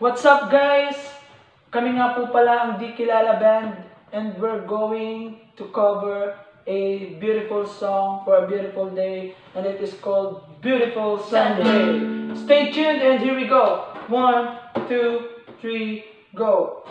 What's up guys? Kami nga po pala ang Di Kilala Band and we're going to cover a beautiful song for a beautiful day and it is called Beautiful Sunday. Stay tuned and here we go. 1, 2, 3, go.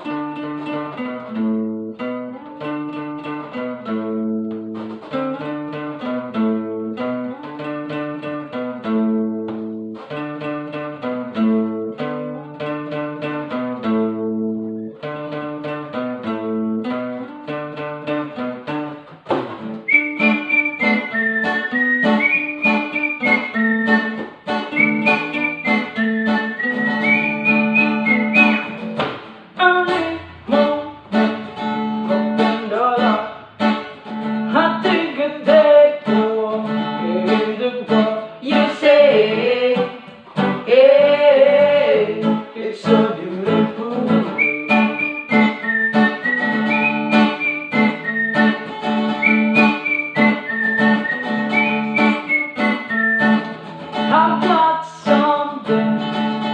I've got something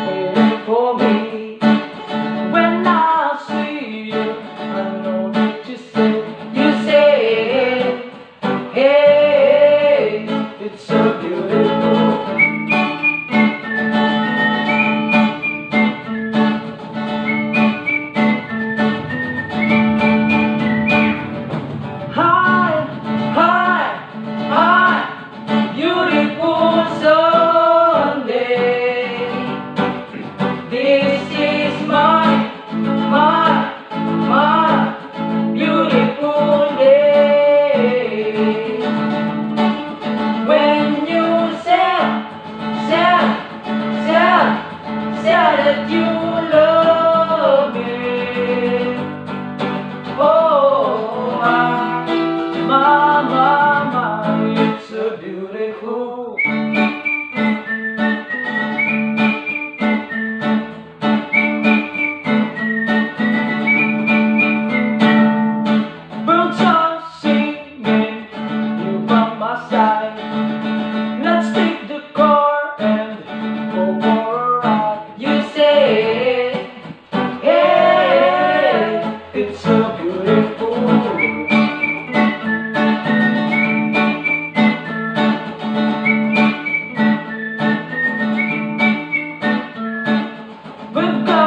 waiting for me. When I see you, I know that you say, hey, it's so beautiful. Hi, hi, hi, beautiful Sunday. This is my beautiful day. When you said that you love me. Oh, my, it's so beautiful. Birds are singing, you by my side. Let's take the car and go for a ride. You say, hey, it's so beautiful. We've got